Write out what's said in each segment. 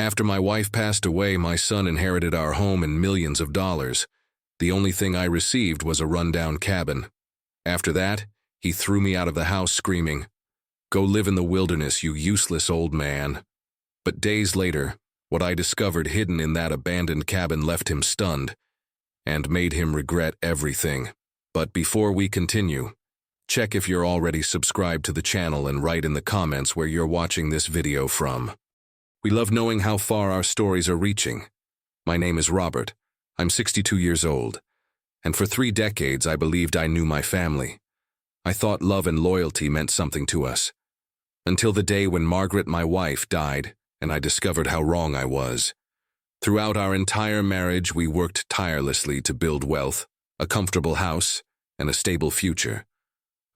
After my wife passed away, my son inherited our home and millions of dollars. The only thing I received was a rundown cabin. After that, he threw me out of the house screaming, "Go live in the wilderness, you useless old man." But days later, what I discovered hidden in that abandoned cabin left him stunned and made him regret everything. But before we continue, check if you're already subscribed to the channel and write in the comments where you're watching this video from. We love knowing how far our stories are reaching. My name is Robert. I'm 62 years old, and for 3 decades I believed I knew my family. I thought love and loyalty meant something to us, until the day when Margaret, my wife, died, and I discovered how wrong I was. Throughout our entire marriage, we worked tirelessly to build wealth, a comfortable house, and a stable future.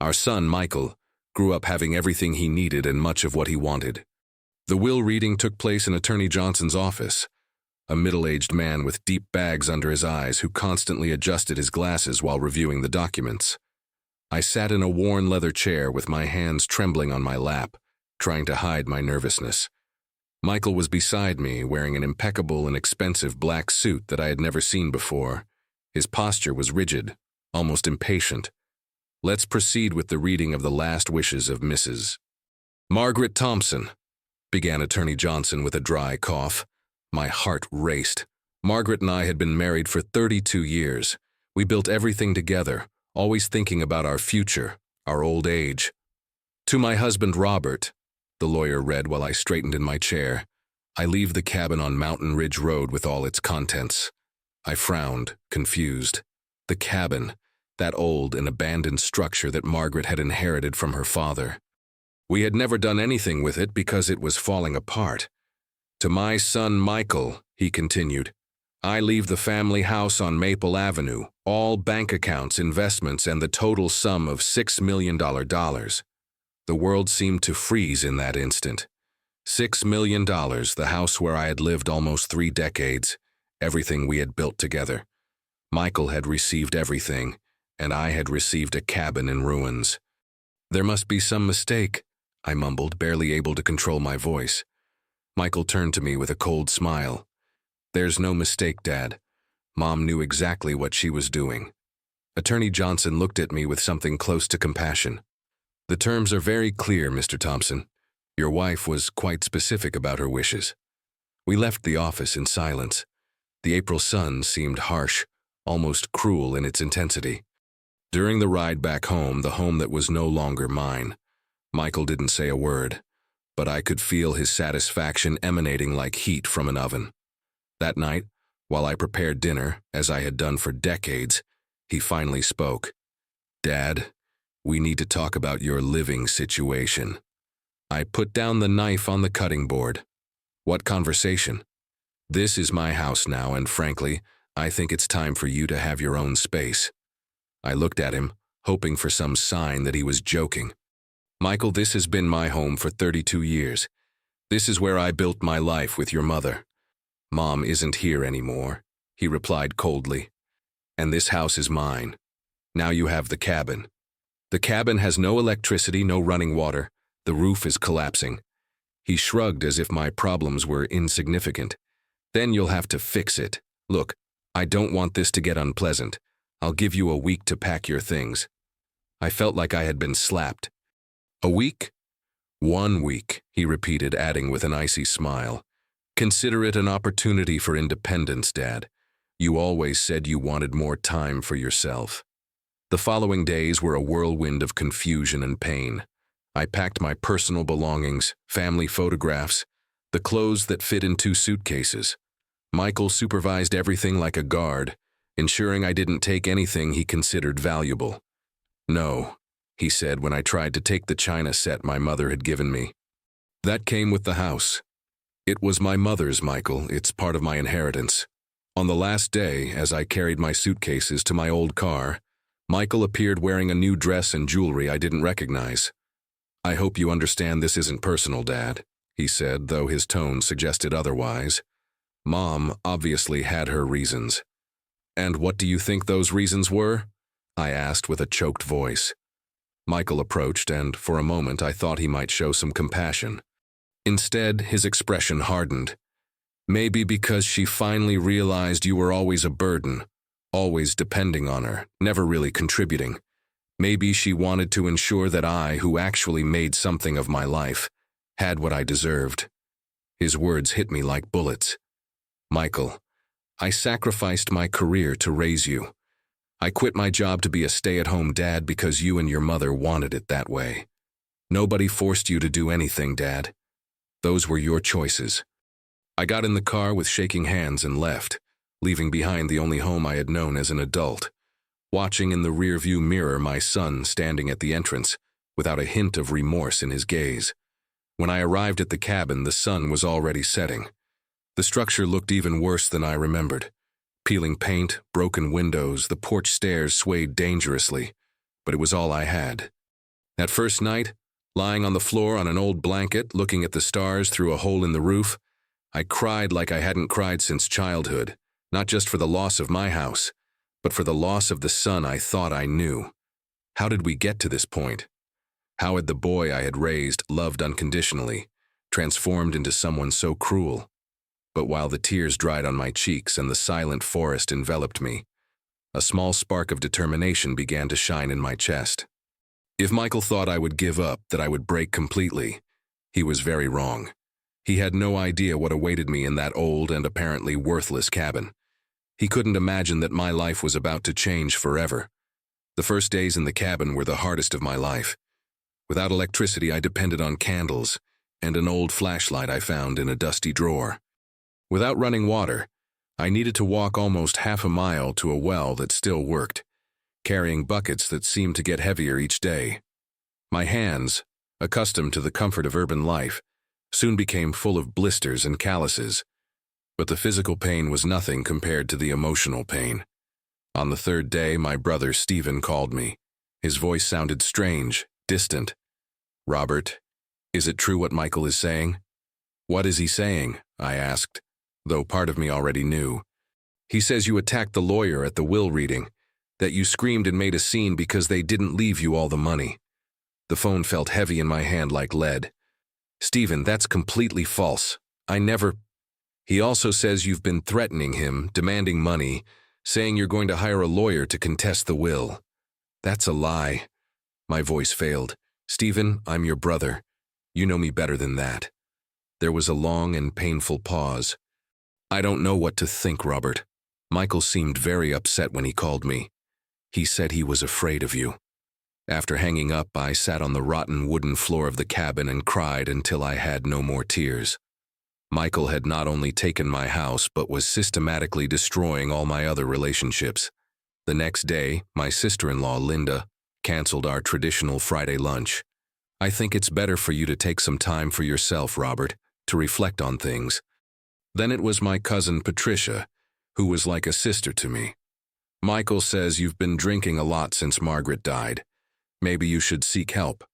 Our son, Michael, grew up having everything he needed and much of what he wanted. The will reading took place in Attorney Johnson's office, a middle-aged man with deep bags under his eyes who constantly adjusted his glasses while reviewing the documents. I sat in a worn leather chair with my hands trembling on my lap, trying to hide my nervousness. Michael was beside me, wearing an impeccable and expensive black suit that I had never seen before. His posture was rigid, almost impatient. Let's proceed with the reading of the last wishes of Mrs. Margaret Thompson, began Attorney Johnson with a dry cough. My heart raced. Margaret and I had been married for 32 years. We built everything together, always thinking about our future, our old age. To my husband Robert, the lawyer read while I straightened in my chair, I leave the cabin on Mountain Ridge Road with all its contents. I frowned, confused. The cabin, that old and abandoned structure that Margaret had inherited from her father. We had never done anything with it because it was falling apart. To my son Michael, he continued, I leave the family house on Maple Avenue, all bank accounts, investments, and the total sum of $6 million. The world seemed to freeze in that instant. $6 million, the house where I had lived almost 3 decades, everything we had built together. Michael had received everything, and I had received a cabin in ruins. There must be some mistake, I mumbled, barely able to control my voice. Michael turned to me with a cold smile. There's no mistake, Dad. Mom knew exactly what she was doing. Attorney Johnson looked at me with something close to compassion. The terms are very clear, Mr. Thompson. Your wife was quite specific about her wishes. We left the office in silence. The April sun seemed harsh, almost cruel in its intensity. During the ride back home, the home that was no longer mine, Michael didn't say a word, but I could feel his satisfaction emanating like heat from an oven. That night, while I prepared dinner, as I had done for decades, he finally spoke. Dad, we need to talk about your living situation. I put down the knife on the cutting board. What conversation? This is my house now, and frankly, I think it's time for you to have your own space. I looked at him, hoping for some sign that he was joking. Michael, this has been my home for 32 years. This is where I built my life with your mother. Mom isn't here anymore, he replied coldly. And this house is mine. Now you have the cabin. The cabin has no electricity, no running water. The roof is collapsing. He shrugged as if my problems were insignificant. Then you'll have to fix it. Look, I don't want this to get unpleasant. I'll give you a week to pack your things. I felt like I had been slapped. A week? 1 week, he repeated, adding with an icy smile. Consider it an opportunity for independence, Dad. You always said you wanted more time for yourself. The following days were a whirlwind of confusion and pain. I packed my personal belongings, family photographs, the clothes that fit in 2 suitcases. Michael supervised everything like a guard, ensuring I didn't take anything he considered valuable. No, he said when I tried to take the china set my mother had given me. That came with the house. It was my mother's, Michael. It's part of my inheritance. On the last day, as I carried my suitcases to my old car, Michael appeared wearing a new dress and jewelry I didn't recognize. I hope you understand this isn't personal, Dad, he said, though his tone suggested otherwise. Mom obviously had her reasons. And what do you think those reasons were? I asked with a choked voice. Michael approached, and for a moment I thought he might show some compassion. Instead, his expression hardened. Maybe because she finally realized you were always a burden, always depending on her, never really contributing. Maybe she wanted to ensure that I, who actually made something of my life, had what I deserved. His words hit me like bullets. Michael, I sacrificed my career to raise you. I quit my job to be a stay-at-home dad because you and your mother wanted it that way. Nobody forced you to do anything, Dad. Those were your choices. I got in the car with shaking hands and left, leaving behind the only home I had known as an adult, watching in the rearview mirror my son standing at the entrance, without a hint of remorse in his gaze. When I arrived at the cabin, the sun was already setting. The structure looked even worse than I remembered. Peeling paint, broken windows, the porch stairs swayed dangerously, but it was all I had. That first night, lying on the floor on an old blanket, looking at the stars through a hole in the roof, I cried like I hadn't cried since childhood, not just for the loss of my house, but for the loss of the son I thought I knew. How did we get to this point? How had the boy I had raised, loved unconditionally, transformed into someone so cruel? But while the tears dried on my cheeks and the silent forest enveloped me, a small spark of determination began to shine in my chest. If Michael thought I would give up, that I would break completely, he was very wrong. He had no idea what awaited me in that old and apparently worthless cabin. He couldn't imagine that my life was about to change forever. The first days in the cabin were the hardest of my life. Without electricity, I depended on candles and an old flashlight I found in a dusty drawer. Without running water, I needed to walk almost half a mile to a well that still worked, carrying buckets that seemed to get heavier each day. My hands, accustomed to the comfort of urban life, soon became full of blisters and calluses, but the physical pain was nothing compared to the emotional pain. On the third day, my brother Stephen called me. His voice sounded strange, distant. "Robert, is it true what Michael is saying?" "What is he saying?" I asked, though part of me already knew. "He says you attacked the lawyer at the will reading, that you screamed and made a scene because they didn't leave you all the money." The phone felt heavy in my hand like lead. "Stephen, that's completely false. I never—" "He also says you've been threatening him, demanding money, saying you're going to hire a lawyer to contest the will." "That's a lie." My voice failed. "Stephen, I'm your brother. You know me better than that." There was a long and painful pause. "I don't know what to think, Robert." Michael seemed very upset when he called me. He said he was afraid of you. After hanging up, I sat on the rotten wooden floor of the cabin and cried until I had no more tears. Michael had not only taken my house, but was systematically destroying all my other relationships. The next day, my sister-in-law, Linda, canceled our traditional Friday lunch. "I think it's better for you to take some time for yourself, Robert, to reflect on things." Then it was my cousin Patricia, who was like a sister to me. "Michael says you've been drinking a lot since Margaret died. Maybe you should seek help."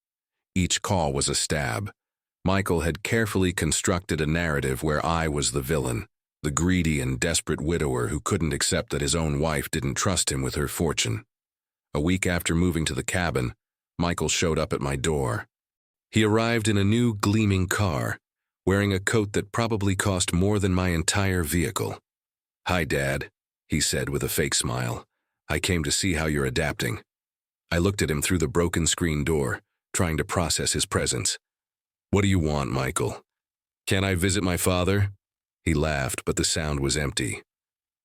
Each call was a stab. Michael had carefully constructed a narrative where I was the villain, the greedy and desperate widower who couldn't accept that his own wife didn't trust him with her fortune. A week after moving to the cabin, Michael showed up at my door. He arrived in a new gleaming car, wearing a coat that probably cost more than my entire vehicle. "Hi, Dad," he said with a fake smile. "I came to see how you're adapting." I looked at him through the broken screen door, trying to process his presence. "What do you want, Michael?" "Can I visit my father?" He laughed, but the sound was empty.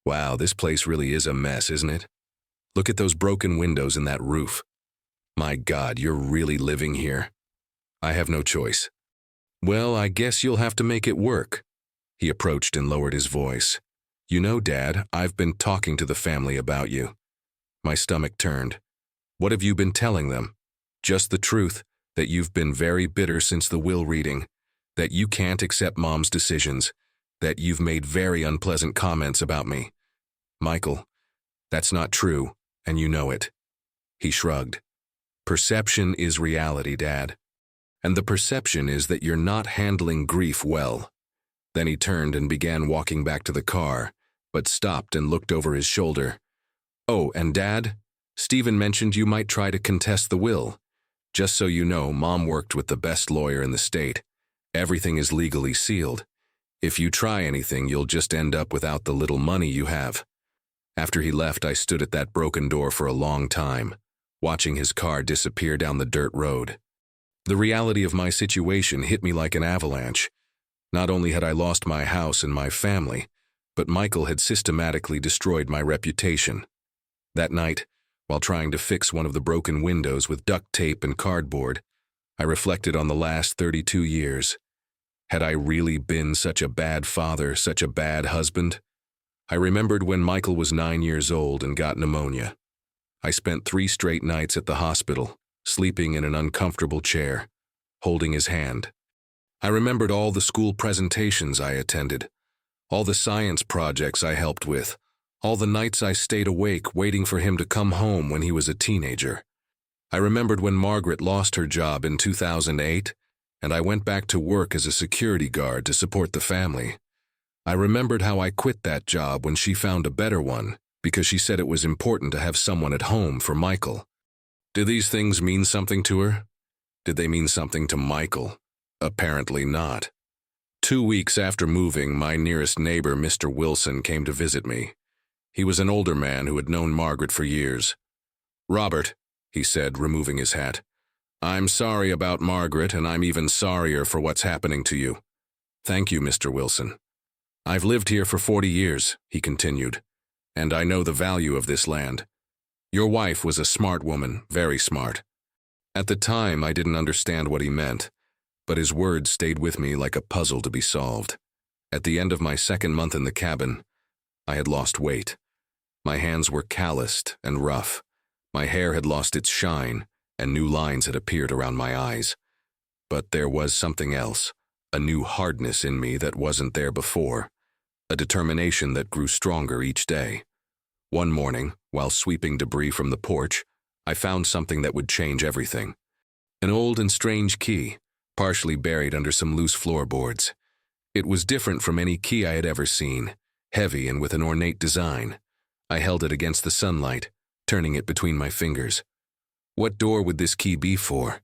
"Wow, this place really is a mess, isn't it? Look at those broken windows and that roof. My God, you're really living here." "I have no choice." "Well, I guess you'll have to make it work." He approached and lowered his voice. "You know, Dad, I've been talking to the family about you." My stomach turned. "What have you been telling them?" "Just the truth, that you've been very bitter since the will reading, that you can't accept Mom's decisions, that you've made very unpleasant comments about me." "Michael, that's not true, and you know it." He shrugged. "Perception is reality, Dad. And the perception is that you're not handling grief well." Then he turned and began walking back to the car, but stopped and looked over his shoulder. "Oh, and Dad, Stephen mentioned you might try to contest the will. Just so you know, Mom worked with the best lawyer in the state. Everything is legally sealed. If you try anything, you'll just end up without the little money you have. After he left, I stood at that broken door for a long time, watching his car disappear down the dirt road. The reality of my situation hit me like an avalanche. Not only had I lost my house and my family, but Michael had systematically destroyed my reputation. That night, while trying to fix one of the broken windows with duct tape and cardboard, I reflected on the last 32 years. Had I really been such a bad father, such a bad husband? I remembered when Michael was 9 years old and got pneumonia. I spent 3 straight nights at the hospital, sleeping in an uncomfortable chair, holding his hand. I remembered all the school presentations I attended, all the science projects I helped with, all the nights I stayed awake waiting for him to come home when he was a teenager. I remembered when Margaret lost her job in 2008, and I went back to work as a security guard to support the family. I remembered how I quit that job when she found a better one because she said it was important to have someone at home for Michael. Did these things mean something to her? Did they mean something to Michael? Apparently not. 2 weeks after moving, my nearest neighbor, Mr. Wilson, came to visit me. He was an older man who had known Margaret for years. "Robert," he said, removing his hat, "I'm sorry about Margaret, and I'm even sorrier for what's happening to you." "Thank you, Mr. Wilson. I've lived here for 40 years, he continued, and I know the value of this land. Your wife was a smart woman, very smart." At the time, I didn't understand what he meant, but his words stayed with me like a puzzle to be solved. At the end of my 2nd month in the cabin, I had lost weight. My hands were calloused and rough. My hair had lost its shine, and new lines had appeared around my eyes. But there was something else, a new hardness in me that wasn't there before, a determination that grew stronger each day. One morning, while sweeping debris from the porch, I found something that would change everything. An old and strange key, partially buried under some loose floorboards. It was different from any key I had ever seen, heavy and with an ornate design. I held it against the sunlight, turning it between my fingers. What door would this key be for?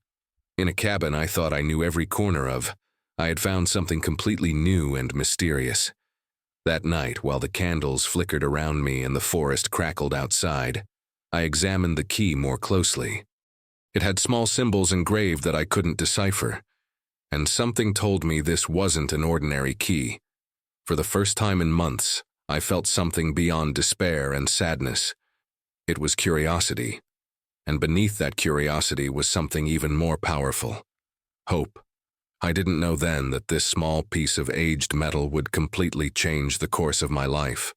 In a cabin I thought I knew every corner of, I had found something completely new and mysterious. That night, while the candles flickered around me and the forest crackled outside, I examined the key more closely. It had small symbols engraved that I couldn't decipher, and something told me this wasn't an ordinary key. For the first time in months, I felt something beyond despair and sadness. It was curiosity, and beneath that curiosity was something even more powerful: hope. I didn't know then that this small piece of aged metal would completely change the course of my life.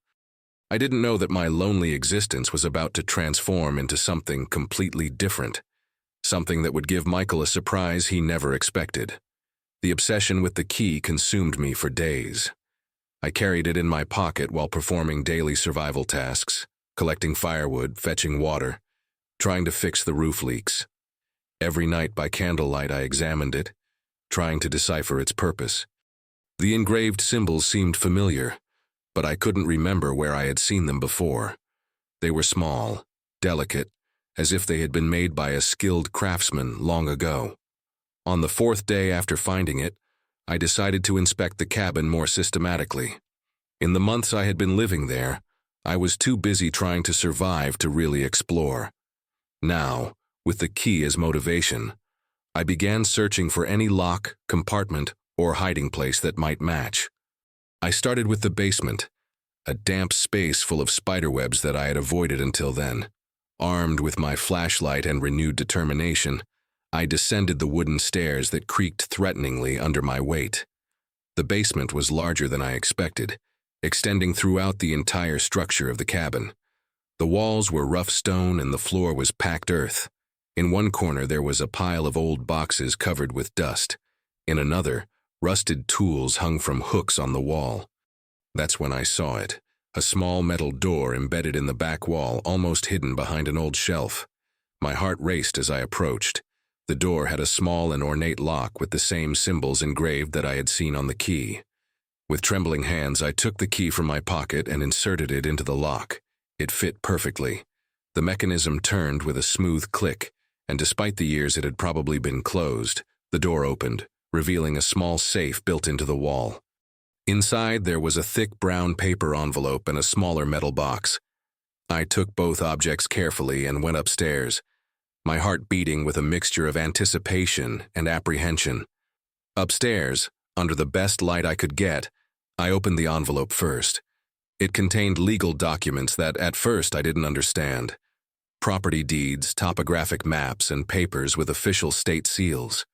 I didn't know that my lonely existence was about to transform into something completely different, something that would give Michael a surprise he never expected. The obsession with the key consumed me for days. I carried it in my pocket while performing daily survival tasks, collecting firewood, fetching water, trying to fix the roof leaks. Every night by candlelight I examined it, trying to decipher its purpose. The engraved symbols seemed familiar, but I couldn't remember where I had seen them before. They were small, delicate, as if they had been made by a skilled craftsman long ago. On the 4th day after finding it, I decided to inspect the cabin more systematically. In the months I had been living there, I was too busy trying to survive to really explore. Now, with the key as motivation, I began searching for any lock, compartment, or hiding place that might match. I started with the basement, a damp space full of spiderwebs that I had avoided until then. Armed with my flashlight and renewed determination, I descended the wooden stairs that creaked threateningly under my weight. The basement was larger than I expected, extending throughout the entire structure of the cabin. The walls were rough stone and the floor was packed earth. In one corner there was a pile of old boxes covered with dust. In another, rusted tools hung from hooks on the wall. That's when I saw it, a small metal door embedded in the back wall, almost hidden behind an old shelf. My heart raced as I approached. The door had a small and ornate lock with the same symbols engraved that I had seen on the key. With trembling hands, I took the key from my pocket and inserted it into the lock. It fit perfectly. The mechanism turned with a smooth click, and despite the years it had probably been closed, the door opened, revealing a small safe built into the wall. Inside, there was a thick brown paper envelope and a smaller metal box. I took both objects carefully and went upstairs, my heart beating with a mixture of anticipation and apprehension. Upstairs, under the best light I could get, I opened the envelope first. It contained legal documents that, at first, I didn't understand. Property deeds, topographic maps, and papers with official state seals.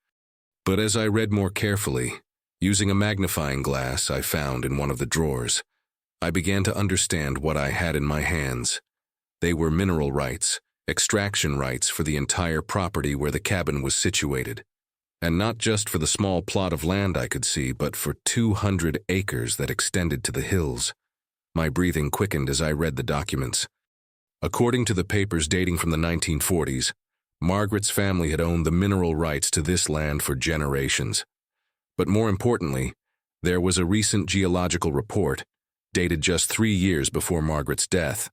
But as I read more carefully, using a magnifying glass I found in one of the drawers, I began to understand what I had in my hands. They were mineral rights, extraction rights for the entire property where the cabin was situated. And not just for the small plot of land I could see, but for 200 acres that extended to the hills. My breathing quickened as I read the documents. According to the papers dating from the 1940s, Margaret's family had owned the mineral rights to this land for generations. But more importantly, there was a recent geological report, dated just 3 years before Margaret's death.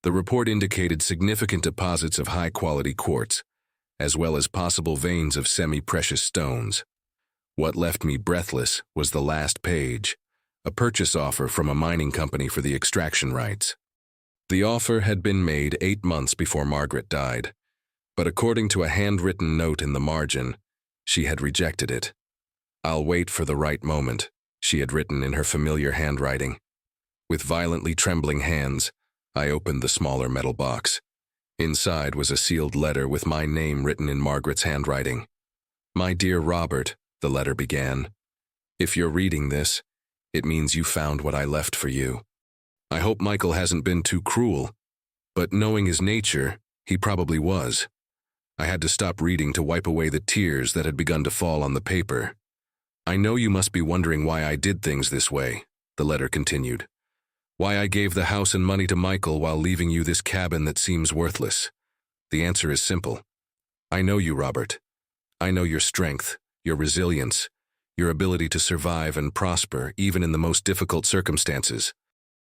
The report indicated significant deposits of high-quality quartz, as well as possible veins of semi-precious stones. What left me breathless was the last page, a purchase offer from a mining company for the extraction rights. The offer had been made 8 months before Margaret died, but according to a handwritten note in the margin, she had rejected it. "I'll wait for the right moment," she had written in her familiar handwriting. With violently trembling hands, I opened the smaller metal box. Inside was a sealed letter with my name written in Margaret's handwriting. "My dear Robert," the letter began, "if you're reading this, it means you found what I left for you. I hope Michael hasn't been too cruel, but knowing his nature, he probably was." I had to stop reading to wipe away the tears that had begun to fall on the paper. "I know you must be wondering why I did things this way," the letter continued. "Why I gave the house and money to Michael while leaving you this cabin that seems worthless. The answer is simple. I know you, Robert. I know your strength, your resilience, your ability to survive and prosper even in the most difficult circumstances.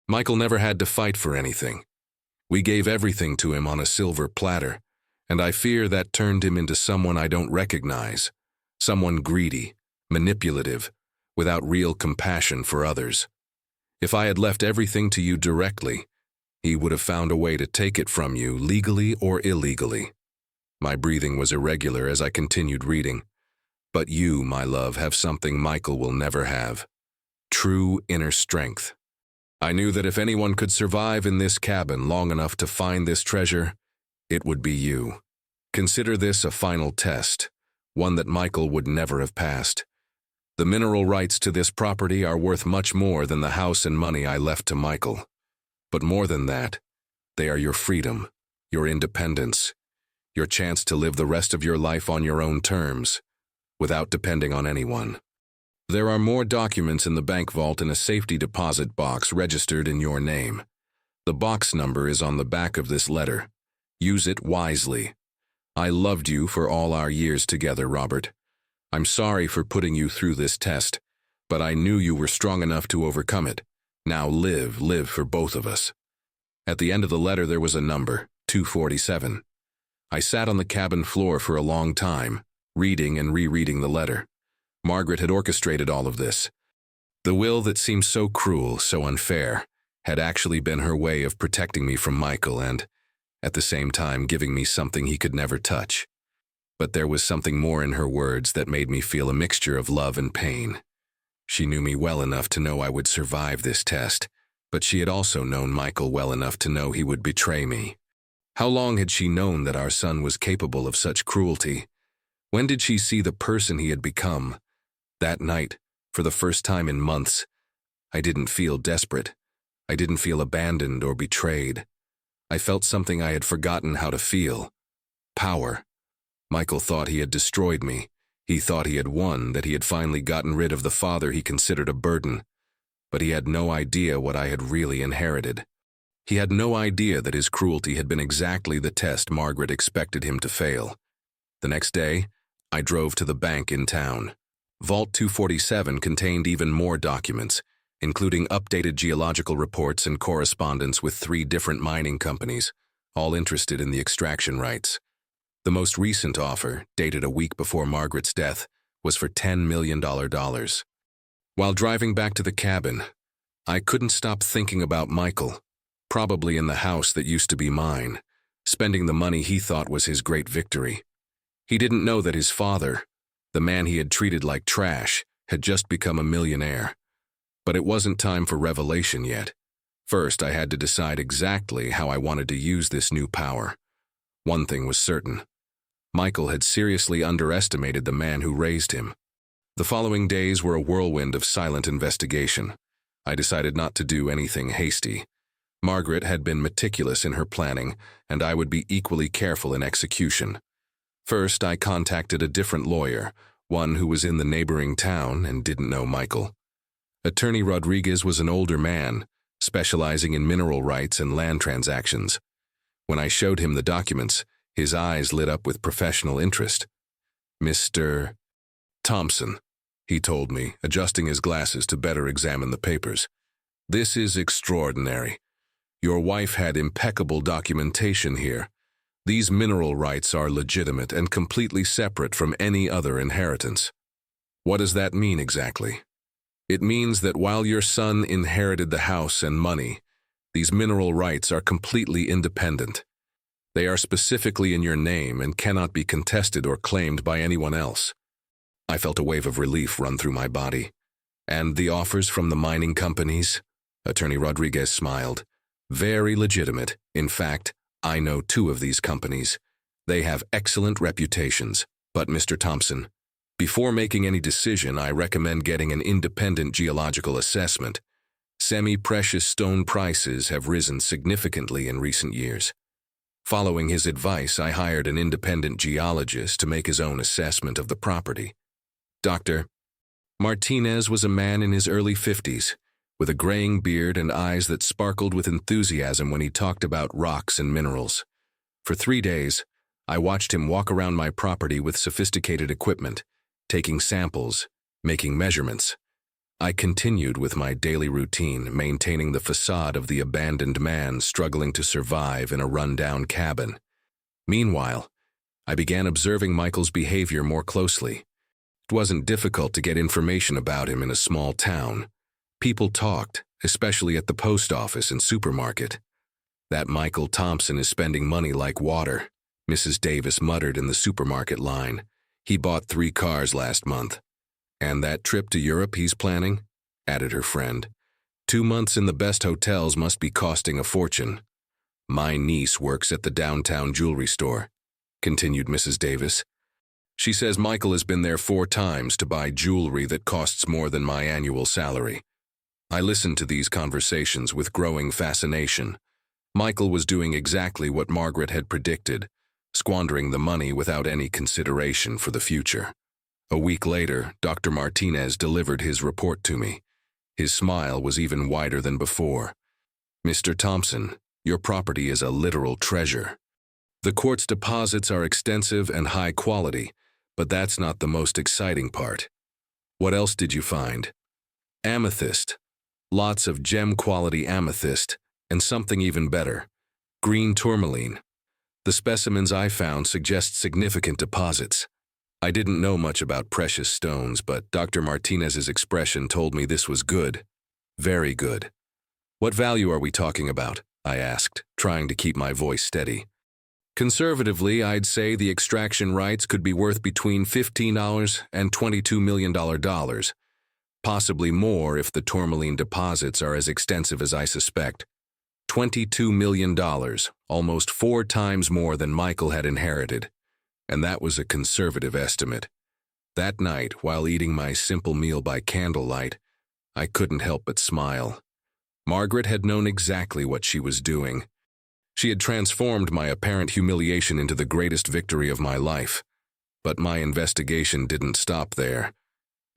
Michael never had to fight for anything. We gave everything to him on a silver platter, and I fear that turned him into someone I don't recognize, someone greedy, manipulative, without real compassion for others. If I had left everything to you directly, he would have found a way to take it from you, legally or illegally." My breathing was irregular as I continued reading. "But you, my love, have something Michael will never have. True inner strength. I knew that if anyone could survive in this cabin long enough to find this treasure, it would be you. Consider this a final test, one that Michael would never have passed. The mineral rights to this property are worth much more than the house and money I left to Michael. But more than that, they are your freedom, your independence, your chance to live the rest of your life on your own terms, without depending on anyone. There are more documents in the bank vault in a safety deposit box registered in your name. The box number is on the back of this letter. Use it wisely. I loved you for all our years together, Robert. I'm sorry for putting you through this test, but I knew you were strong enough to overcome it. Now live for both of us." At the end of the letter there was a number, 247. I sat on the cabin floor for a long time, reading and rereading the letter. Margaret had orchestrated all of this. The will that seemed so cruel, so unfair, had actually been her way of protecting me from Michael and, at the same time, giving me something he could never touch. But there was something more in her words that made me feel a mixture of love and pain. She knew me well enough to know I would survive this test, but she had also known Michael well enough to know he would betray me. How long had she known that our son was capable of such cruelty? When did she see the person he had become? That night, for the first time in months, I didn't feel desperate. I didn't feel abandoned or betrayed. I felt something I had forgotten how to feel. Power. Michael thought he had destroyed me. He thought he had won, that he had finally gotten rid of the father he considered a burden. But he had no idea what I had really inherited. He had no idea that his cruelty had been exactly the test Margaret expected him to fail. The next day, I drove to the bank in town. Vault 247 contained even more documents, including updated geological reports and correspondence with 3 different mining companies, all interested in the extraction rights. The most recent offer, dated a week before Margaret's death, was for $10 million. While driving back to the cabin, I couldn't stop thinking about Michael, probably in the house that used to be mine, spending the money he thought was his great victory. He didn't know that his father, the man he had treated like trash, had just become a millionaire. But it wasn't time for revelation yet. First, I had to decide exactly how I wanted to use this new power. One thing was certain. Michael had seriously underestimated the man who raised him. The following days were a whirlwind of silent investigation. I decided not to do anything hasty. Margaret had been meticulous in her planning, and I would be equally careful in execution. First, I contacted a different lawyer, one who was in the neighboring town and didn't know Michael. Attorney Rodriguez was an older man, specializing in mineral rights and land transactions. When I showed him the documents, his eyes lit up with professional interest. "Mr. Thompson," he told me, adjusting his glasses to better examine the papers. "This is extraordinary. Your wife had impeccable documentation here. These mineral rights are legitimate and completely separate from any other inheritance." "What does that mean exactly?" "It means that while your son inherited the house and money, these mineral rights are completely independent. They are specifically in your name and cannot be contested or claimed by anyone else." I felt a wave of relief run through my body. "And the offers from the mining companies?" Attorney Rodriguez smiled. "Very legitimate. In fact, I know 2 of these companies. They have excellent reputations. But Mr. Thompson, before making any decision, I recommend getting an independent geological assessment. Semi-precious stone prices have risen significantly in recent years." Following his advice, I hired an independent geologist to make his own assessment of the property. Dr. Martinez was a man in his early 50s, with a graying beard and eyes that sparkled with enthusiasm when he talked about rocks and minerals. For 3 days, I watched him walk around my property with sophisticated equipment, taking samples, making measurements. I continued with my daily routine, maintaining the facade of the abandoned man struggling to survive in a run-down cabin. Meanwhile, I began observing Michael's behavior more closely. It wasn't difficult to get information about him in a small town. People talked, especially at the post office and supermarket. "That Michael Thompson is spending money like water," Mrs. Davis muttered in the supermarket line. "He bought 3 cars last month." "And that trip to Europe he's planning?" added her friend. 2 months in the best hotels must be costing a fortune." "My niece works at the downtown jewelry store," continued Mrs. Davis. "She says Michael has been there 4 times to buy jewelry that costs more than my annual salary." I listened to these conversations with growing fascination. Michael was doing exactly what Margaret had predicted, squandering the money without any consideration for the future. A week later, Dr. Martinez delivered his report to me. His smile was even wider than before. "Mr. Thompson, your property is a literal treasure. The quartz deposits are extensive and high quality, but that's not the most exciting part. What else did you find?" "Amethyst. Lots of gem-quality amethyst, and something even better, green tourmaline. The specimens I found suggest significant deposits. I didn't know much about precious stones, but Dr. Martinez's expression told me this was good. Very good." "What value are we talking about?" I asked, trying to keep my voice steady. "Conservatively, I'd say the extraction rights could be worth between $15 and $22 million, possibly more if the tourmaline deposits are as extensive as I suspect. $22 million, almost 4 times more than Michael had inherited. And that was a conservative estimate. That night, while eating my simple meal by candlelight, I couldn't help but smile. Margaret had known exactly what she was doing. She had transformed my apparent humiliation into the greatest victory of my life. But my investigation didn't stop there.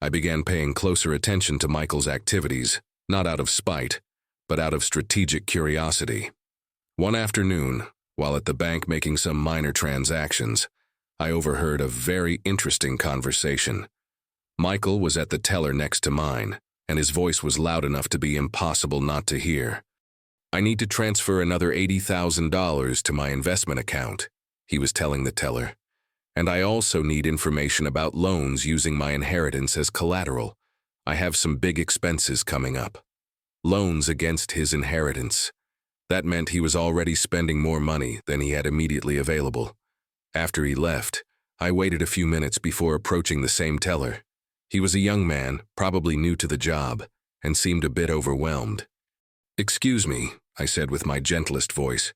I began paying closer attention to Michael's activities, not out of spite, but out of strategic curiosity. One afternoon, while at the bank making some minor transactions, I overheard a very interesting conversation. Michael was at the teller next to mine, and his voice was loud enough to be impossible not to hear. "I need to transfer another $80,000 to my investment account," he was telling the teller. "And I also need information about loans using my inheritance as collateral. I have some big expenses coming up. Loans against his inheritance. That meant he was already spending more money than he had immediately available. After he left, I waited a few minutes before approaching the same teller. He was a young man, probably new to the job, and seemed a bit overwhelmed. "Excuse me," I said with my gentlest voice,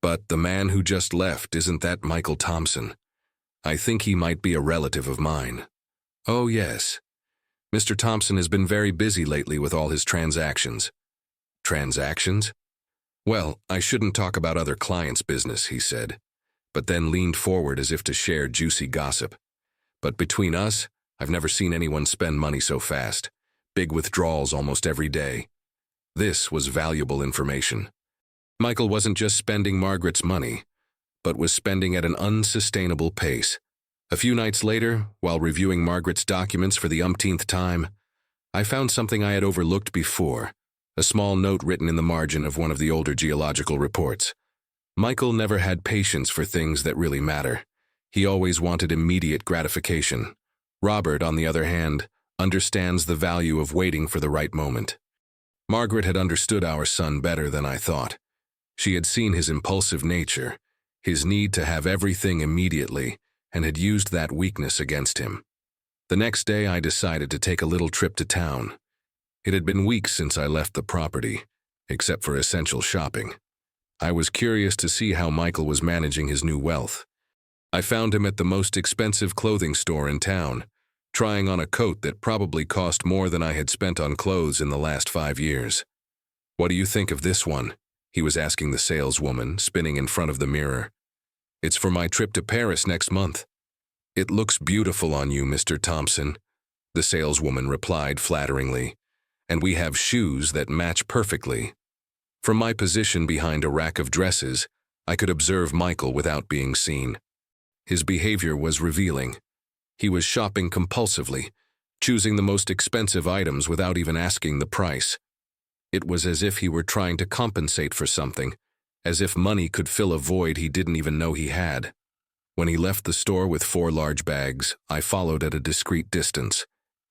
"but the man who just left, isn't that Michael Thompson? I think he might be a relative of mine." "Oh, yes. Mr. Thompson has been very busy lately with all his transactions." "Transactions?" "Well, I shouldn't talk about other clients' business," he said, but then leaned forward as if to share juicy gossip. "But between us, I've never seen anyone spend money so fast. Big withdrawals almost every day." This was valuable information. Michael wasn't just spending Margaret's money, but was spending at an unsustainable pace. A few nights later, while reviewing Margaret's documents for the umpteenth time, I found something I had overlooked before, a small note written in the margin of one of the older geological reports. Michael never had patience for things that really matter. He always wanted immediate gratification. Robert, on the other hand, understands the value of waiting for the right moment. Margaret had understood our son better than I thought. She had seen his impulsive nature, his need to have everything immediately, and had used that weakness against him. The next day, I decided to take a little trip to town. It had been weeks since I left the property, except for essential shopping. I was curious to see how Michael was managing his new wealth. I found him at the most expensive clothing store in town, trying on a coat that probably cost more than I had spent on clothes in the last 5 years. "What do you think of this one?" he was asking the saleswoman, spinning in front of the mirror. "It's for my trip to Paris next month." "It looks beautiful on you, Mr. Thompson," the saleswoman replied flatteringly, "and we have shoes that match perfectly." From my position behind a rack of dresses, I could observe Michael without being seen. His behavior was revealing. He was shopping compulsively, choosing the most expensive items without even asking the price. It was as if he were trying to compensate for something, as if money could fill a void he didn't even know he had. When he left the store with 4 large bags, I followed at a discreet distance.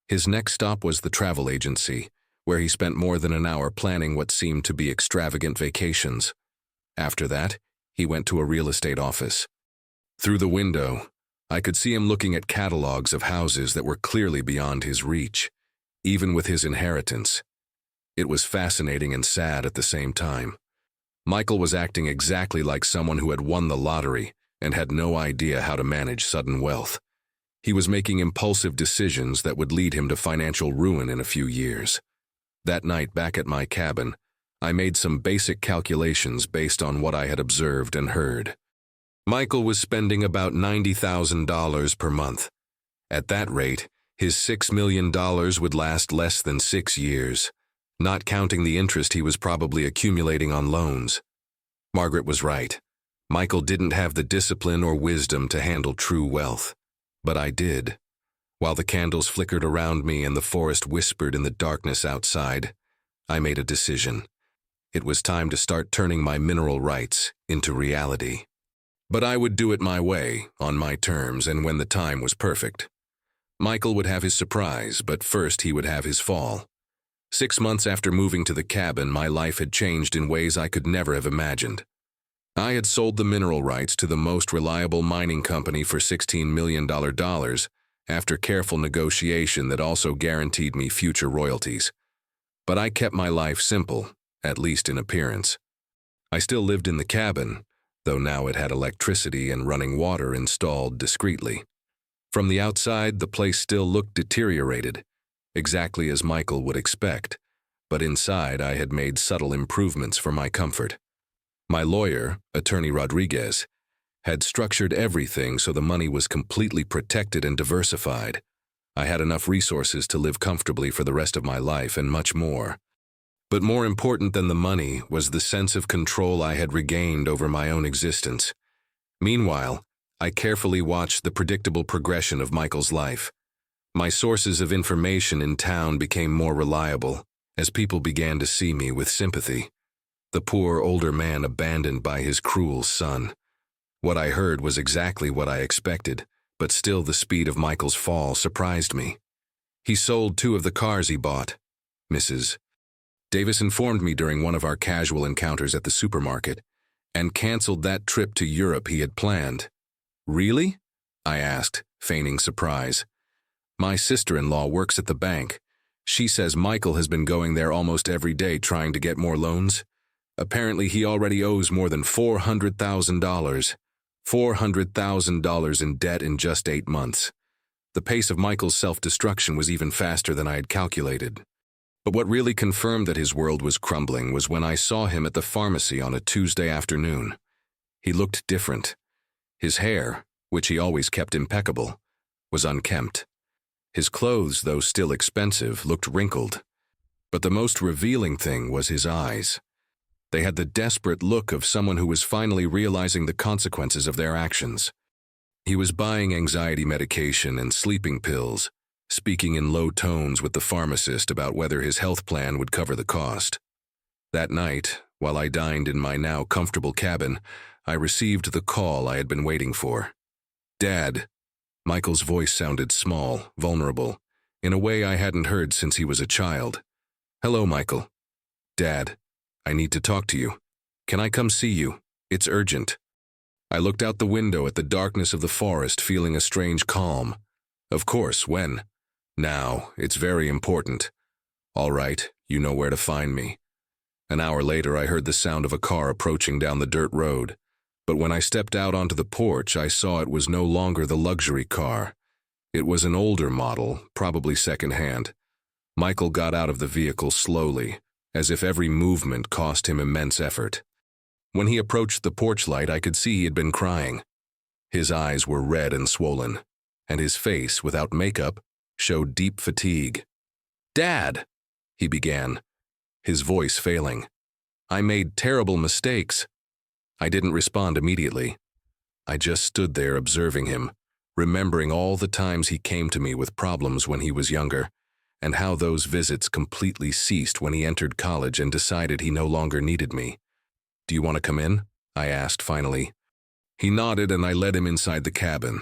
His next stop was the travel agency, where he spent more than an hour planning what seemed to be extravagant vacations. After that, he went to a real estate office. Through the window, I could see him looking at catalogs of houses that were clearly beyond his reach, even with his inheritance. It was fascinating and sad at the same time. Michael was acting exactly like someone who had won the lottery and had no idea how to manage sudden wealth. He was making impulsive decisions that would lead him to financial ruin in a few years. That night, back at my cabin, I made some basic calculations based on what I had observed and heard. Michael was spending about $90,000 per month. At that rate, his $6 million would last less than 6 years, not counting the interest he was probably accumulating on loans. Margaret was right. Michael didn't have the discipline or wisdom to handle true wealth. But I did. While the candles flickered around me and the forest whispered in the darkness outside, I made a decision. It was time to start turning my mineral rights into reality. But I would do it my way, on my terms, and when the time was perfect. Michael would have his surprise, but first he would have his fall. 6 months after moving to the cabin, my life had changed in ways I could never have imagined. I had sold the mineral rights to the most reliable mining company for $16 million after careful negotiation that also guaranteed me future royalties. But I kept my life simple, at least in appearance. I still lived in the cabin, though now it had electricity and running water installed discreetly. From the outside, the place still looked deteriorated, exactly as Michael would expect, but inside I had made subtle improvements for my comfort. My lawyer, Attorney Rodriguez, had structured everything so the money was completely protected and diversified. I had enough resources to live comfortably for the rest of my life and much more. But more important than the money was the sense of control I had regained over my own existence. Meanwhile, I carefully watched the predictable progression of Michael's life. My sources of information in town became more reliable as people began to see me with sympathy. The poor older man abandoned by his cruel son. What I heard was exactly what I expected, but still the speed of Michael's fall surprised me. He sold 2 of the cars he bought, Mrs. Davis informed me during one of our casual encounters at the supermarket, and canceled that trip to Europe he had planned. Really? I asked, feigning surprise. My sister-in-law works at the bank. She says Michael has been going there almost every day trying to get more loans. Apparently he already owes more than $400,000. $400,000 in debt in just 8 months. The pace of Michael's self-destruction was even faster than I had calculated. But what really confirmed that his world was crumbling was when I saw him at the pharmacy on a Tuesday afternoon. He looked different. His hair, which he always kept impeccable, was unkempt. His clothes, though still expensive, looked wrinkled. But the most revealing thing was his eyes. They had the desperate look of someone who was finally realizing the consequences of their actions. He was buying anxiety medication and sleeping pills, speaking in low tones with the pharmacist about whether his health plan would cover the cost. That night, while I dined in my now comfortable cabin, I received the call I had been waiting for. "Dad." Michael's voice sounded small, vulnerable, in a way I hadn't heard since he was a child. "Hello, Michael." "Dad, I need to talk to you. Can I come see you? It's urgent." I looked out the window at the darkness of the forest, feeling a strange calm. "Of course, when?" "Now, it's very important." "All right, you know where to find me." An hour later, I heard the sound of a car approaching down the dirt road. But when I stepped out onto the porch, I saw it was no longer the luxury car. It was an older model, probably secondhand. Michael got out of the vehicle slowly, as if every movement cost him immense effort. When he approached the porch light, I could see he had been crying. His eyes were red and swollen, and his face, without makeup, showed deep fatigue. "Dad," he began, his voice failing. "I made terrible mistakes." I didn't respond immediately. I just stood there observing him, remembering all the times he came to me with problems when he was younger, and how those visits completely ceased when he entered college and decided he no longer needed me. "Do you want to come in?" I asked finally. He nodded and I led him inside the cabin.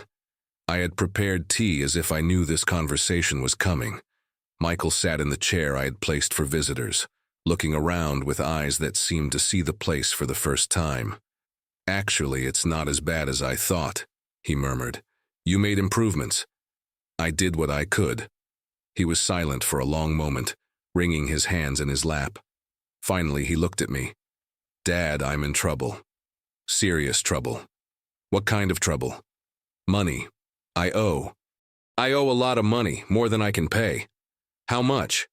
I had prepared tea as if I knew this conversation was coming. Michael sat in the chair I had placed for visitors, looking around with eyes that seemed to see the place for the first time. "Actually, it's not as bad as I thought," he murmured. "You made improvements." "I did what I could." He was silent for a long moment, wringing his hands in his lap. Finally, he looked at me. "Dad, I'm in trouble. Serious trouble." "What kind of trouble?" "Money. I owe a lot of money, more than I can pay." "How much?"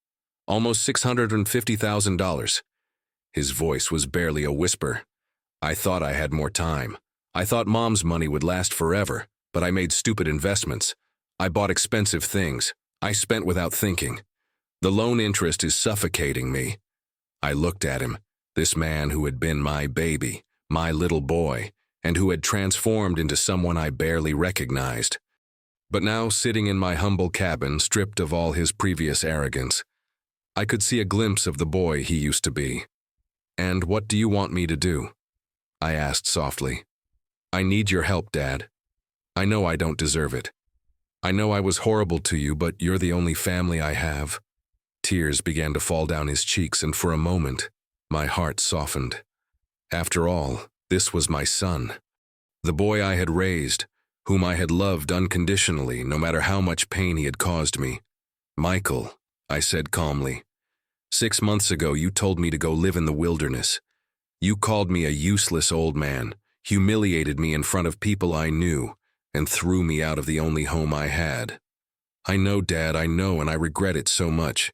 "Almost $650,000. His voice was barely a whisper. I thought I had more time. I thought Mom's money would last forever, but I made stupid investments. I bought expensive things. I spent without thinking. The loan interest is suffocating me." I looked at him, this man who had been my baby, my little boy, and who had transformed into someone I barely recognized. But now, sitting in my humble cabin, stripped of all his previous arrogance, I could see a glimpse of the boy he used to be. "And what do you want me to do?" I asked softly. "I need your help, Dad. I know I don't deserve it. I know I was horrible to you, but you're the only family I have." Tears began to fall down his cheeks, and for a moment, my heart softened. After all, this was my son, the boy I had raised, whom I had loved unconditionally, no matter how much pain he had caused me. "Michael," I said calmly, "6 months ago you told me to go live in the wilderness. You called me a useless old man, humiliated me in front of people I knew, and threw me out of the only home I had. I know, Dad, I know, and I regret it so much.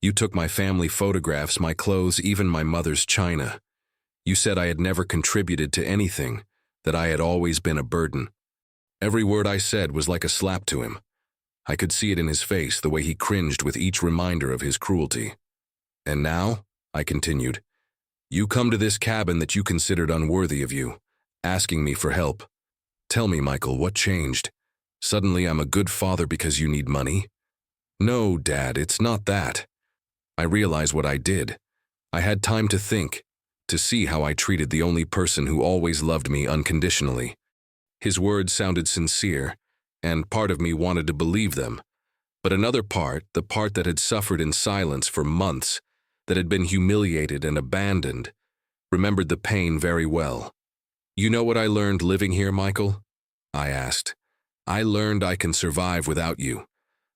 You took my family photographs, my clothes, even my mother's china. You said I had never contributed to anything, that I had always been a burden." Every word I said was like a slap to him. I could see it in his face, the way he cringed with each reminder of his cruelty. "And now," I continued, "you come to this cabin that you considered unworthy of you, asking me for help. Tell me, Michael, what changed? Suddenly I'm a good father because you need money?" "No, Dad, it's not that. I realize what I did. I had time to think, to see how I treated the only person who always loved me unconditionally." His words sounded sincere, and part of me wanted to believe them. But another part, the part that had suffered in silence for months, that had been humiliated and abandoned, remembered the pain very well. "You know what I learned living here, Michael?" I asked. "I learned I can survive without you.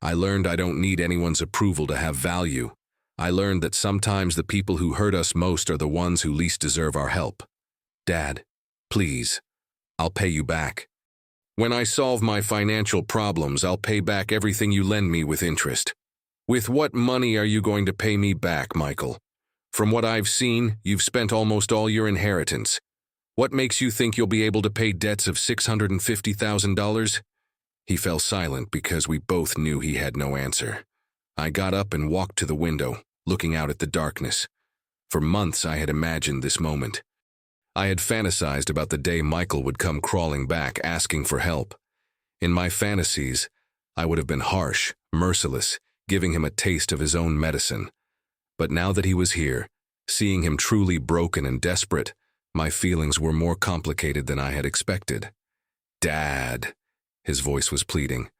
I learned I don't need anyone's approval to have value. I learned that sometimes the people who hurt us most are the ones who least deserve our help. Dad, please, I'll pay you back. When I solve my financial problems, I'll pay back everything you lend me with interest." "With what money are you going to pay me back, Michael? From what I've seen, you've spent almost all your inheritance. What makes you think you'll be able to pay debts of $650,000? He fell silent because we both knew he had no answer. I got up and walked to the window, looking out at the darkness. For months I had imagined this moment. I had fantasized about the day Michael would come crawling back, asking for help. In my fantasies, I would have been harsh, merciless, giving him a taste of his own medicine. But now that he was here, seeing him truly broken and desperate, my feelings were more complicated than I had expected. "Dad," his voice was pleading,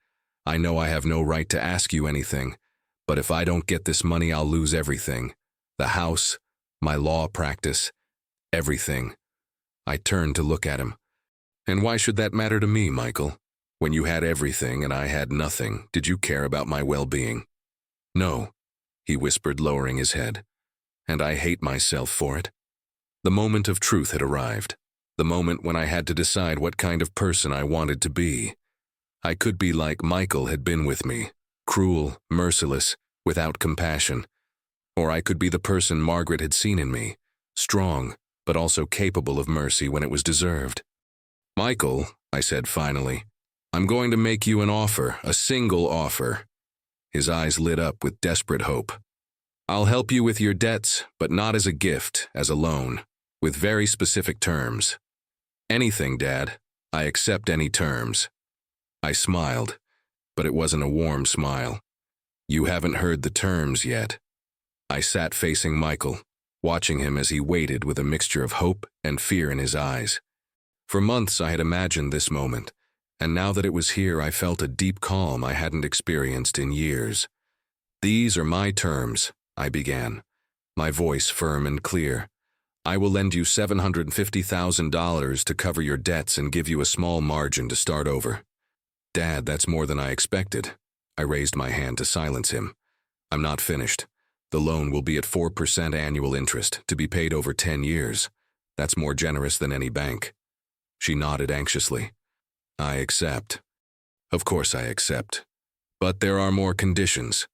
"I know I have no right to ask you anything, but if I don't get this money, I'll lose everything. The house, my law practice, everything." I turned to look at him. "And why should that matter to me, Michael? When you had everything and I had nothing, did you care about my well-being?" "No," he whispered, lowering his head. "And I hate myself for it." The moment of truth had arrived. The moment when I had to decide what kind of person I wanted to be. I could be like Michael had been with me, cruel, merciless, without compassion. Or I could be the person Margaret had seen in me, strong, but also capable of mercy when it was deserved. "Michael," I said finally, "I'm going to make you an offer, a single offer." His eyes lit up with desperate hope. "I'll help you with your debts, but not as a gift, as a loan, with very specific terms." "Anything, Dad. I accept any terms." I smiled, but it wasn't a warm smile. "You haven't heard the terms yet." I sat facing Michael, watching him as he waited with a mixture of hope and fear in his eyes. For months I had imagined this moment, and now that it was here I felt a deep calm I hadn't experienced in years. "These are my terms," I began, my voice firm and clear. "I will lend you $750,000 to cover your debts and give you a small margin to start over." "Dad, that's more than I expected." I raised my hand to silence him. "I'm not finished. The loan will be at 4% annual interest, to be paid over 10 years. That's more generous than any bank." She nodded anxiously. "I accept." "Of course I accept. But there are more conditions.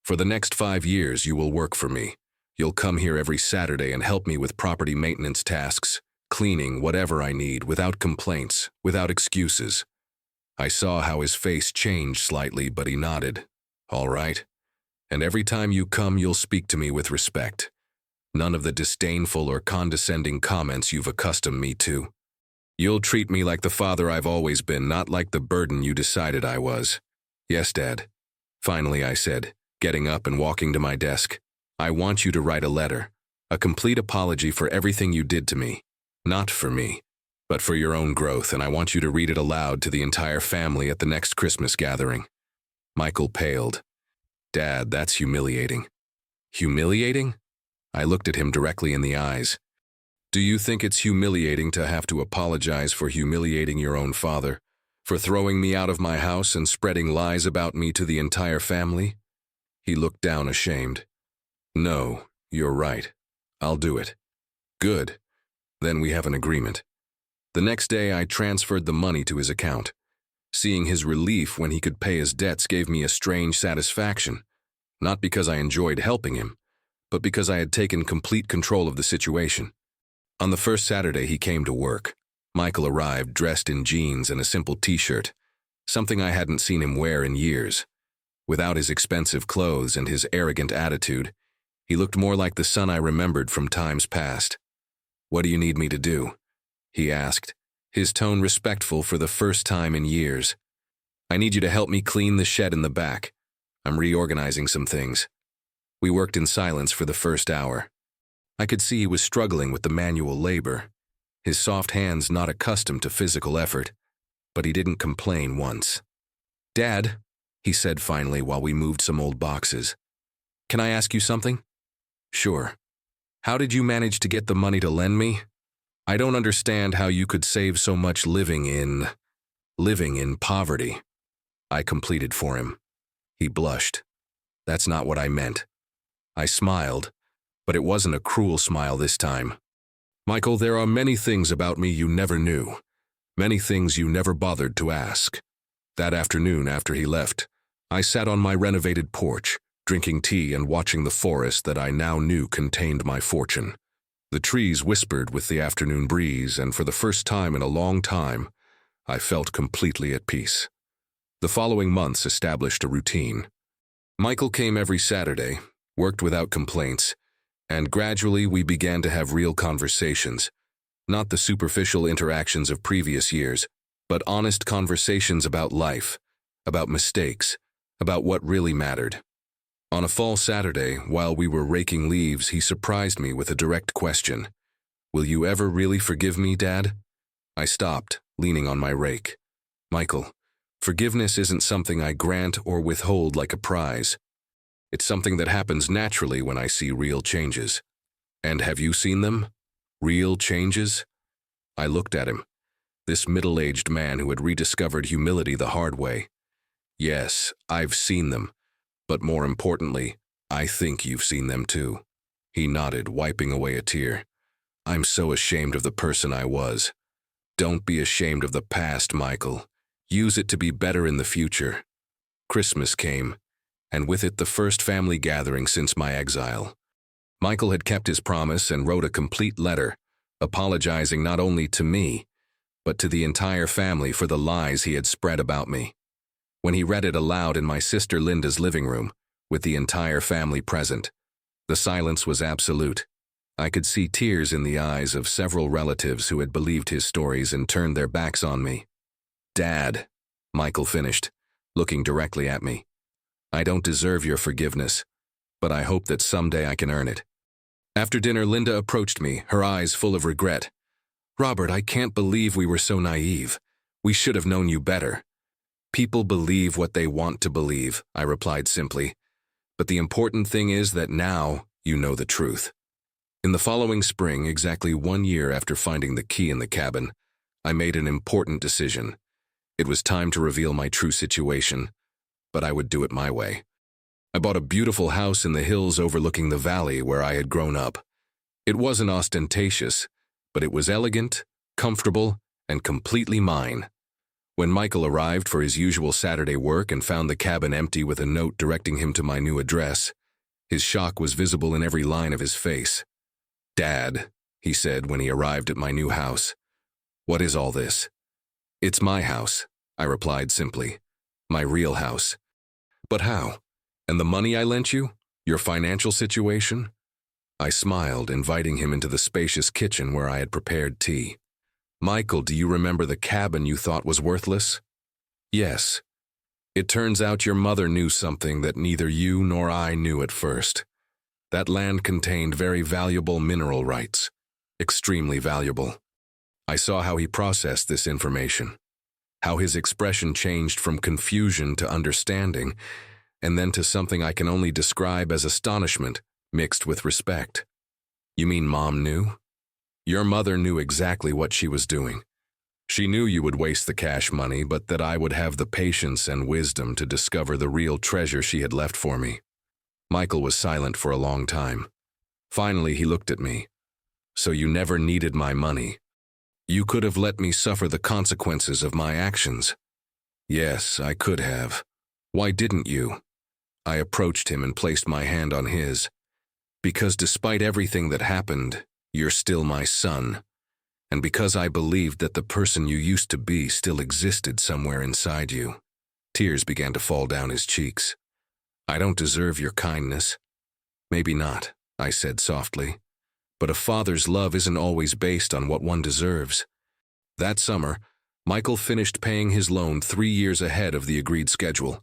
For the next 5 years you will work for me. You'll come here every Saturday and help me with property maintenance tasks, cleaning, whatever I need, without complaints, without excuses." I saw how his face changed slightly, but he nodded. "All right. And every time you come, you'll speak to me with respect. None of the disdainful or condescending comments you've accustomed me to. You'll treat me like the father I've always been, not like the burden you decided I was." "Yes, Dad." Finally, I said, getting up and walking to my desk. "I want you to write a letter, a complete apology for everything you did to me. Not for me, but for your own growth, and I want you to read it aloud to the entire family at the next Christmas gathering." Michael paled. "Dad, that's humiliating." "Humiliating?" I looked at him directly in the eyes. "Do you think it's humiliating to have to apologize for humiliating your own father, for throwing me out of my house and spreading lies about me to the entire family?" He looked down ashamed. "No, you're right. I'll do it." "Good. Then we have an agreement." The next day I transferred the money to his account. Seeing his relief when he could pay his debts gave me a strange satisfaction, not because I enjoyed helping him, but because I had taken complete control of the situation. On the first Saturday he came to work. Michael arrived dressed in jeans and a simple t-shirt, something I hadn't seen him wear in years. Without his expensive clothes and his arrogant attitude, he looked more like the son I remembered from times past. "What do you need me to do?" he asked, his tone respectful for the first time in years. "I need you to help me clean the shed in the back. I'm reorganizing some things." We worked in silence for the first hour. I could see he was struggling with the manual labor, his soft hands not accustomed to physical effort, but he didn't complain once. "Dad," he said finally while we moved some old boxes. Can I ask you something? Sure. How did you manage to get the money to lend me? I don't understand how you could save so much living in poverty. I completed for him. He blushed. That's not what I meant. I smiled, but it wasn't a cruel smile this time. Michael, there are many things about me you never knew. Many things you never bothered to ask. That afternoon after he left, I sat on my renovated porch, drinking tea and watching the forest that I now knew contained my fortune. The trees whispered with the afternoon breeze, and for the first time in a long time, I felt completely at peace. The following months established a routine. Michael came every Saturday, worked without complaints, and gradually we began to have real conversations, not the superficial interactions of previous years, but honest conversations about life, about mistakes, about what really mattered. On a fall Saturday, while we were raking leaves, he surprised me with a direct question. Will you ever really forgive me, Dad? I stopped, leaning on my rake. Michael, forgiveness isn't something I grant or withhold like a prize. It's something that happens naturally when I see real changes. And have you seen them? Real changes? I looked at him, this middle-aged man who had rediscovered humility the hard way. Yes, I've seen them. But more importantly, I think you've seen them too. He nodded, wiping away a tear. I'm so ashamed of the person I was. Don't be ashamed of the past, Michael. Use it to be better in the future. Christmas came, and with it the first family gathering since my exile. Michael had kept his promise and wrote a complete letter, apologizing not only to me, but to the entire family for the lies he had spread about me. When he read it aloud in my sister Linda's living room, with the entire family present, the silence was absolute. I could see tears in the eyes of several relatives who had believed his stories and turned their backs on me. Dad, Michael finished, looking directly at me. I don't deserve your forgiveness, but I hope that someday I can earn it. After dinner, Linda approached me, her eyes full of regret. Robert, I can't believe we were so naive. We should have known you better. People believe what they want to believe, I replied simply. But the important thing is that now you know the truth. In the following spring, exactly 1 year after finding the key in the cabin, I made an important decision. It was time to reveal my true situation, but I would do it my way. I bought a beautiful house in the hills overlooking the valley where I had grown up. It wasn't ostentatious, but it was elegant, comfortable, and completely mine. When Michael arrived for his usual Saturday work and found the cabin empty with a note directing him to my new address, his shock was visible in every line of his face. Dad, he said when he arrived at my new house, what is all this? It's my house, I replied simply. My real house. But how? And the money I lent you? Your financial situation? I smiled, inviting him into the spacious kitchen where I had prepared tea. Michael, do you remember the cabin you thought was worthless? Yes. It turns out your mother knew something that neither you nor I knew at first. That land contained very valuable mineral rights. Extremely valuable. I saw how he processed this information. How his expression changed from confusion to understanding, and then to something I can only describe as astonishment, mixed with respect. You mean Mom knew? Your mother knew exactly what she was doing. She knew you would waste the cash money, but that I would have the patience and wisdom to discover the real treasure she had left for me. Michael was silent for a long time. Finally, he looked at me. So you never needed my money. You could have let me suffer the consequences of my actions. Yes, I could have. Why didn't you? I approached him and placed my hand on his. Because despite everything that happened, you're still my son. And because I believed that the person you used to be still existed somewhere inside you. Tears began to fall down his cheeks. I don't deserve your kindness. Maybe not, I said softly. But a father's love isn't always based on what one deserves. That summer, Michael finished paying his loan 3 years ahead of the agreed schedule.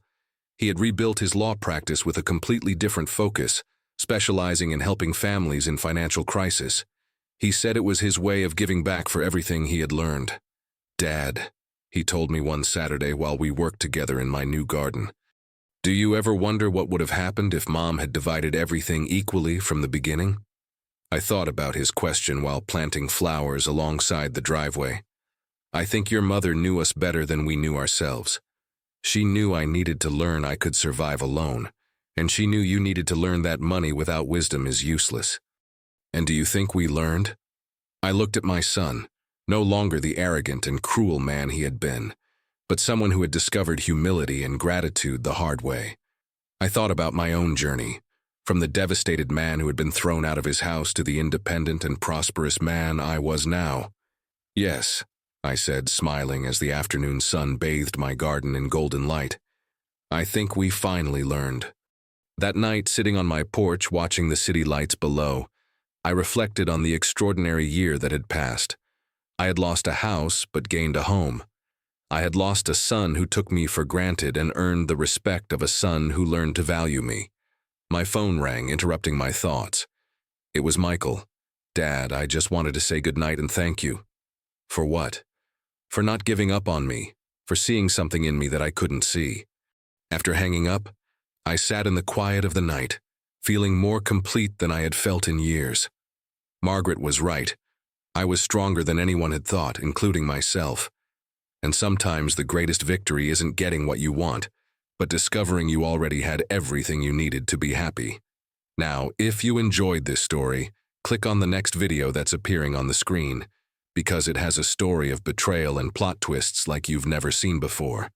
He had rebuilt his law practice with a completely different focus, specializing in helping families in financial crisis. He said it was his way of giving back for everything he had learned. Dad, he told me one Saturday while we worked together in my new garden, Do you ever wonder what would have happened if Mom had divided everything equally from the beginning? I thought about his question while planting flowers alongside the driveway. I think your mother knew us better than we knew ourselves. She knew I needed to learn I could survive alone, and she knew you needed to learn that money without wisdom is useless. And do you think we learned? I looked at my son, no longer the arrogant and cruel man he had been, but someone who had discovered humility and gratitude the hard way. I thought about my own journey, from the devastated man who had been thrown out of his house to the independent and prosperous man I was now. Yes, I said, smiling as the afternoon sun bathed my garden in golden light. I think we finally learned. That night, sitting on my porch watching the city lights below, I reflected on the extraordinary year that had passed. I had lost a house but gained a home. I had lost a son who took me for granted and earned the respect of a son who learned to value me. My phone rang, interrupting my thoughts. It was Michael. Dad, I just wanted to say goodnight and thank you. For what? For not giving up on me, for seeing something in me that I couldn't see. After hanging up, I sat in the quiet of the night, feeling more complete than I had felt in years. Margaret was right. I was stronger than anyone had thought, including myself. And sometimes the greatest victory isn't getting what you want, but discovering you already had everything you needed to be happy. Now, if you enjoyed this story, click on the next video that's appearing on the screen, because it has a story of betrayal and plot twists like you've never seen before.